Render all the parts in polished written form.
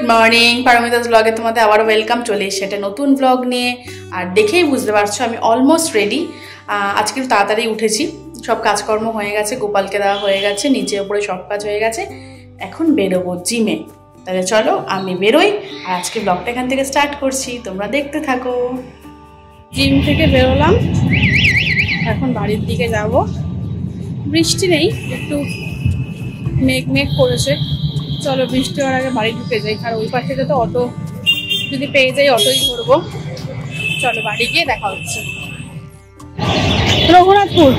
Morning, Paromita's ব্লগে তোমাদের আবারও ওয়েলকাম। চলে এসে একটা নতুন ব্লগ নিয়ে। আর দেখেই বুঝতে পারছো আমি অলমোস্ট রেডি। আজকে একটু তাড়াতাড়ি উঠেছি, সব কাজকর্ম হয়ে গেছে, গোপালকে দেওয়া হয়ে গেছে, নিচে ওপরে সব কাজ হয়ে গেছে। এখন বেরোবো জিমে। তাহলে চলো আমি বেরোই, আর আজকে ব্লগটা এখান থেকে স্টার্ট করছি, তোমরা দেখতে থাকো। জিম থেকে বেরোলাম, এখন বাড়ির দিকে যাব। বৃষ্টি নেই, একটু মেঘ মেঘ করেছে। চলো বৃষ্টি হওয়ার আগে বাড়ি ঢুকে যাই, আর ওই পাশ থেকে তো অটো যদি পেয়ে যাই অটোই করবো। চলো বাড়ি গিয়ে দেখা হচ্ছে। রঘুনাথপুর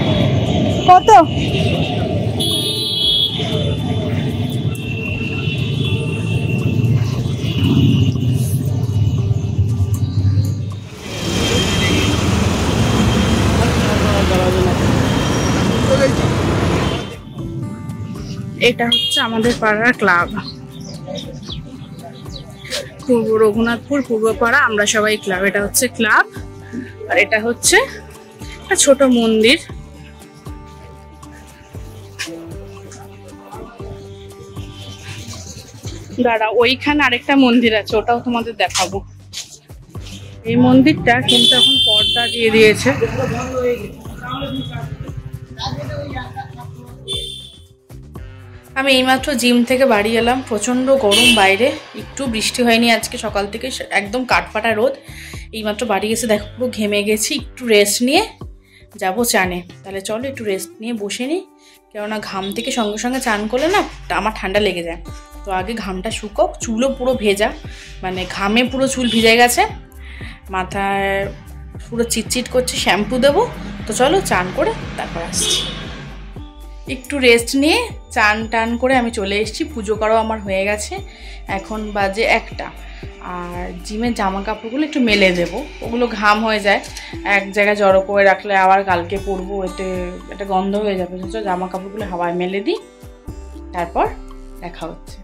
কত? এটা হচ্ছে আমাদের পাড়ার ক্লাব, পূর্ব রঘুনাথপুর পূর্বপাড়া। আমরা সবাই ক্লাব, এটা হচ্ছে ক্লাব, আর এটা হচ্ছে একটা ছোট মন্দির। দাঁড়া, ওইখানে আরেকটা মন্দির আছে, ওটাও তোমাদের দেখাবো। এই মন্দিরটা কিন্তু এখন পর্দা দিয়ে দিয়েছে। আমি এইমাত্র জিম থেকে বাড়ি এলাম, প্রচণ্ড গরম বাইরে, একটু বৃষ্টি হয়নি আজকে, সকাল থেকে একদম কাঠফাটা রোদ। এইমাত্র বাড়ি এসে দেখো পুরো ঘেমে গেছি, একটু রেস্ট নিয়ে যাবো চানে। তাহলে চলো একটু রেস্ট নিয়ে বসে নিই, কেননা ঘাম থেকে সঙ্গে সঙ্গে চান করলে না আমার ঠান্ডা লেগে যায়। তো আগে ঘামটা শুকোক, চুলও পুরো ভেজা, মানে ঘামে পুরো চুল ভিজে গেছে, মাথায় পুরো চিটচিট করছে, শ্যাম্পু দেবো। তো চলো চান করে তারপর আসছি। একটু রেস্ট নিয়ে চান টান করে আমি চলে এসেছি। পুজো করাও আমার হয়ে গেছে, এখন বাজে 1টা। আর জিমের জামা কাপড়গুলো একটু মেলে দেবো, ওগুলো ঘাম হয়ে যায়, এক জায়গায় জড়ো করে রাখলে আবার কালকে পরবো, এটা গন্ধ হয়ে যাবে। জামা কাপড়গুলো হাওয়ায় মেলে দিই, তারপর দেখা হচ্ছে।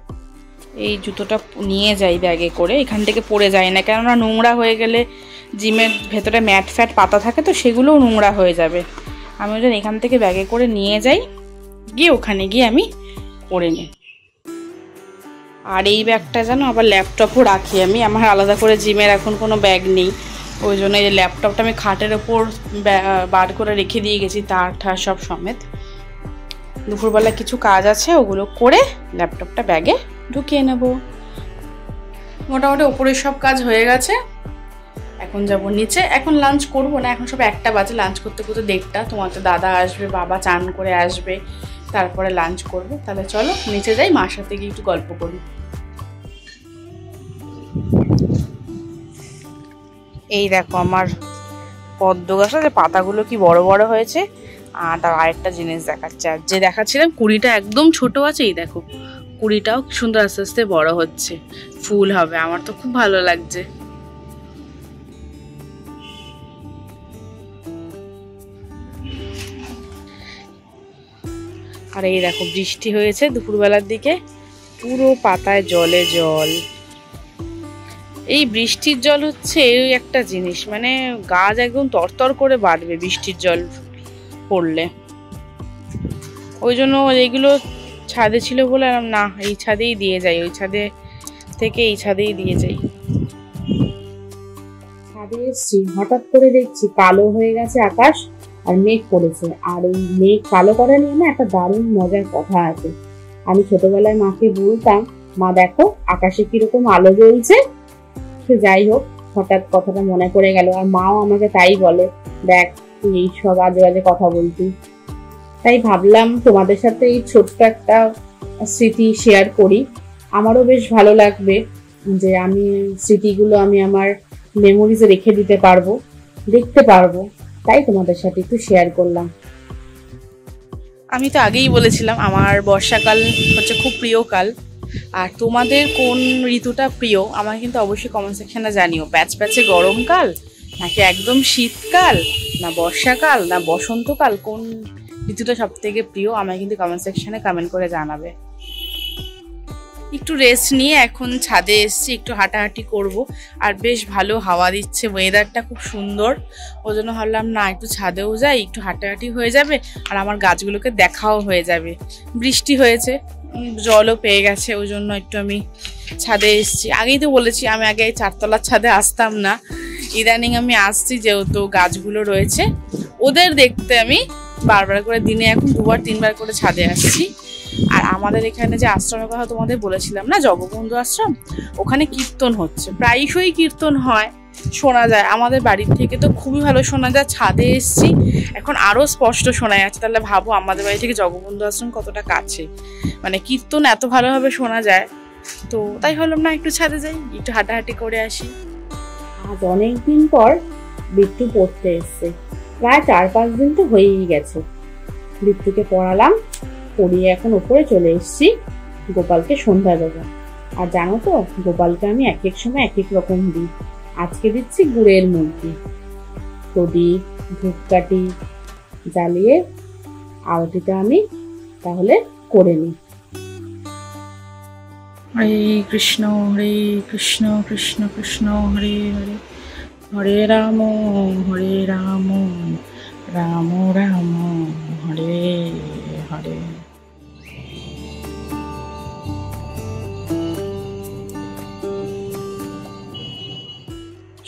এই জুতোটা নিয়ে যাই ব্যাগে করে, এখান থেকে পরে যায় না, কেননা নোংরা হয়ে গেলে জিমের ভেতরে ম্যাট ফ্যাট পাতা থাকে, তো সেগুলোও নোংরা হয়ে যাবে। আমি ওই জন্য এখান থেকে ব্যাগে করে নিয়ে যাই, গিয়ে ওখানে গিয়ে আমি পরে নিই। আর এই ব্যাগটা জানো আবার ল্যাপটপও রাখি আমি, আমার আলাদা করে জিমের এখন কোনো ব্যাগ নেই, ওই জন্য এই ল্যাপটপটা আমি খাটের ওপর বার করে রেখে দিয়ে গেছি, তার ঠার সব সমেত। দুপুরবেলা কিছু কাজ আছে, ওগুলো করে ল্যাপটপটা ব্যাগে ঢুকিয়ে নেব। মোটামুটি ওপরের সব কাজ হয়ে গেছে, এখন যাব নিচে। এখন লাঞ্চ করবো না, এখন সব 1টা বাজে, লাঞ্চ করতে করতে 1:30। তোমার তো দাদা আসবে, বাবা চান করে আসবে, তারপরে লাঞ্চ করবো। তাহলে চলো নিচে যাই, মার সাথে গিয়ে একটু গল্প করি। এই দেখো আমার পদ্ম গাছের পাতাগুলো কি বড় বড় হয়েছে। আর তার আরেকটা জিনিস দেখাচ্ছে, আর যে দেখাচ্ছিলাম কুড়িটা একদম ছোট আছে, এই দেখো কুড়িটাও সুন্দর আস্তে আস্তে বড় হচ্ছে, ফুল হবে। আমার তো খুব ভালো লাগছে। আর এই দেখো বৃষ্টি হয়েছে দুপুরবেলার দিকে, পুরো পাতায় জলে জল। এই বৃষ্টির জল হচ্ছে ওই একটা জিনিস, মানে গাছ একদম তরতর করে বাড়বে বৃষ্টির জল পড়লে। ওই জন্য এইগুলো ছাদে ছিল বলে না, এই ছাদেই দিয়ে যাই, ওই ছাদে থেকে এই ছাদেই দিয়ে যাই। ছাদে এসছি, হঠাৎ করে দেখছি কালো হয়ে গেছে আকাশ, আর মেঘ পড়েছে। আর এই মেঘ কালো করা নিয়ে না একটা দারুণ মজার কথা আছে। আমি ছোটবেলায় মাকে বলতাম, মা দেখো আকাশে কিরকম আলো জ্বলছে। সে যাই হোক, হঠাৎ কথাটা মনে পড়ে গেল, আর মাও আমাকে তাই বলে, দেখ তুই এইসব আজে বাজে কথা বলতি। তাই ভাবলাম তোমাদের সাথে এই ছোট্ট একটা স্মৃতি শেয়ার করি। আমারও বেশ ভালো লাগবে যে আমি স্মৃতিগুলো আমি আমার মেমোরিজে রেখে দিতে পারবো, দেখতে পারবো, তাই তোমাদের সাথে একটু শেয়ার করলাম। আমি তো আগেই বলেছিলাম আমার বর্ষাকাল হচ্ছে খুব প্রিয় কাল। আর তোমাদের কোন ঋতুটা প্রিয় আমাকে কিন্তু অবশ্যই কমেন্ট সেকশনে জানিও। প্যাচ প্যাচে গরমকাল, নাকি একদম শীতকাল, না বর্ষাকাল, না বসন্তকাল, কোন ঋতুটা সব থেকে প্রিয় আমাকে কিন্তু কমেন্ট সেকশনে কমেন্ট করে জানাবে। একটু রেস্ট নিয়ে এখন ছাদে এসেছি, একটু হাঁটাহাঁটি করব। আর বেশ ভালো হাওয়া দিচ্ছে, ওয়েদারটা খুব সুন্দর। ওই জন্য ভাবলাম না একটু ছাদেও যাই, একটু হাঁটাহাঁটি হয়ে যাবে আর আমার গাছগুলোকে দেখাও হয়ে যাবে। বৃষ্টি হয়েছে, জলও পেয়ে গেছে, ওই জন্য একটু আমি ছাদে এসেছি। আগেই তো বলেছি আমি আগে 4তলার ছাদে আসতাম না, ইদানিং আমি আসছি যেহেতু গাছগুলো রয়েছে ওদের দেখতে। আমি বারবার করে দিনে এখন 2-3বার করে ছাদে আসছি। আর আমাদের এখানে যে আশ্রমের কথা তোমাদের বলেছিলাম না, জগবন্ধু আশ্রম, ওখানে কীর্তন হচ্ছে, প্রায়শই কীর্তন হয়, শোনা যায়। আমাদের বাড়ির থেকে তো খুবই ভালো শোনা যায়। ছাদে এসছি, এখন আরও স্পষ্ট শোনা যাচ্ছে। তাহলে ভাবো আমাদের বাড়ি থেকে জগবন্ধু আশ্রম কতটা কাছে, মানে কীর্তন এত ভালোভাবে শোনা যায়। তো তাই ভাবলাম না একটু ছাদে যাই, একটু হাঁটাহাঁটি করে আসি। আজ অনেকদিন পর বিট্টু পড়তে এসছে, প্রায় 4-5 দিন তো হয়েই গেছে। বিট্টুকে পড়ালাম, পড়িয়ে এখন উপরে চলে এসছি গোপালকে সন্ধ্যা দেবো। আর জানো তো গোপালকে আমি এক এক সময় এক এক রকম দিই। আজকে দিচ্ছি গুড়ের মুরগি, প্রদীপ ধূপকাঠি জ্বালিয়ে আরতিটা আমি তাহলে করে নিই। হরে কৃষ্ণ কৃষ্ণ কৃষ্ণ হরে হরে, হরে রাম রাম রাম হরে হরে।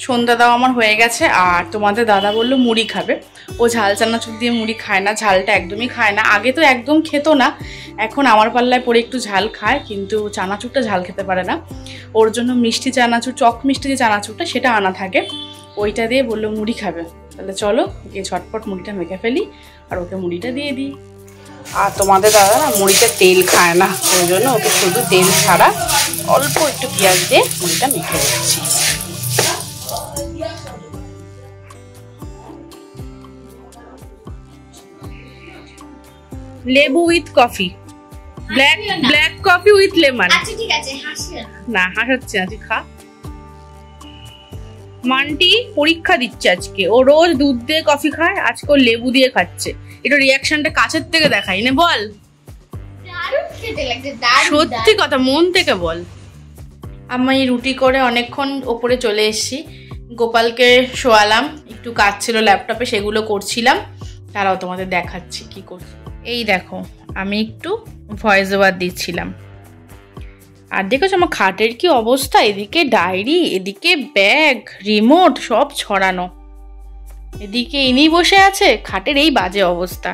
সন্ধ্যা দাও আমার হয়ে গেছে। আর তোমাদের দাদা বললো মুড়ি খাবে, ও ঝাল চানাচুর দিয়ে মুড়ি খায় না, ঝালটা একদমই খায় না। আগে তো একদম খেত না, এখন আমার পাল্লায় পরে একটু ঝাল খায়, কিন্তু চানাচুরটা ঝাল খেতে পারে না। ওর জন্য মিষ্টি চানাচুর, চক মিষ্টি যে চানাচুরটা সেটা আনা থাকে, ওইটা দিয়ে বললো মুড়ি খাবে। তাহলে চলো গিয়ে ঝটপট মুড়িটা মেখে ফেলি আর ওকে মুড়িটা দিয়ে দিই। আর তোমাদের দাদা না মুড়িতে তেল খায় না, ওই জন্য ওকে শুধু তেল ছাড়া অল্প একটু পেঁয়াজ দিয়ে মুড়িটা মেখে দিচ্ছি। লেবু with coffee, black coffee with lemon. আচ্ছা ঠিক আছে, হাসিও না, হাসাচ্ছি না, তুই খা। মান্টি পরীক্ষা দিচ্ছে আজকে, ও রোজ দুধ দিয়ে কফি খায়, আজকে ও লেবু দিয়ে খাচ্ছে। এটা রিয়াকশনটা কাছের থেকে দেখাই নে, বল। দারুণ খেতে লাগছে, দারুণ। সত্যি কথা, মন থেকে বল। আমি রুটি করে অনেকক্ষণ ওপরে চলে এসেছি, গোপালকে শোয়ালাম, একটু কাজ ছিল ল্যাপটপে সেগুলো করছিলাম। তারাও তোমাদের দেখাচ্ছি কি করছি। এই দেখো আমি একটু ভয়েস ওভার দিচ্ছিলাম। আর দেখেছো আমার খাটের কি অবস্থা, এদিকে ডায়েরি, এদিকে ব্যাগ, রিমোট সব ছড়ানো, এদিকে ইনি বসে আছে, খাটের এই বাজে অবস্থা।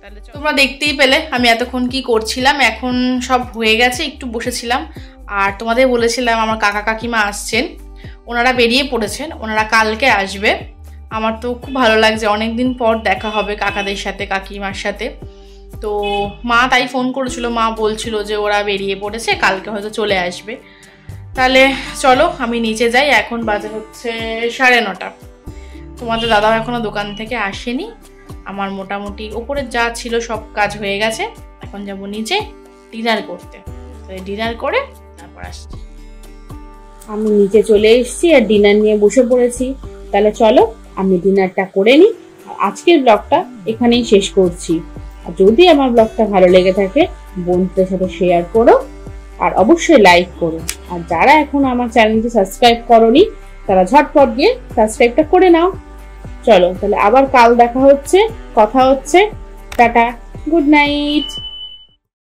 তাহলে তোমরা দেখতেই পেলে আমি এতক্ষণ কি করছিলাম। এখন সব হয়ে গেছে, একটু বসেছিলাম। আর তোমাদের বলেছিলাম আমার কাকা কাকিমা আসছেন, ওনারা বেরিয়ে পড়েছেন, ওনারা কালকে আসবে। আমার তো খুব ভালো লাগছে, অনেকদিন পর দেখা হবে কাকাদের সাথে, কাকিমার সাথে। তো মা তাই ফোন করেছিল, মা বলছিল যে ওরা বেরিয়ে পড়েছে, কালকে হয়তো চলে আসবে। তাহলে চলো আমি নিচে যাই, এখন বাজে হচ্ছে 9:30। তোমাদের দাদাও এখনো দোকান থেকে আসেনি। আমার মোটামুটি ওপরে যা ছিল সব কাজ হয়ে গেছে, এখন যাব নিচে ডিনার করতে। তো ডিনার করে তারপর আসছি। আমি নিচে চলে এসেছি আর ডিনার নিয়ে বসে পড়েছি। তাহলে চলো আমি ডিনারটা করে নিই। আজকের ব্লগটা এখানেই শেষ করছি। আর যদি আমার ব্লগটা ভালো লেগে থাকে বন্ধুদের সাথে শেয়ার করো আর অবশ্যই লাইক করো। আর যারা এখন আমার চ্যানেলটি সাবস্ক্রাইব করোনি তারা ঝটপট গিয়ে সাবস্ক্রাইবটা করে নাও। চলো তাহলে আবার কাল দেখা হচ্ছে, কথা হচ্ছে। Tata, good night.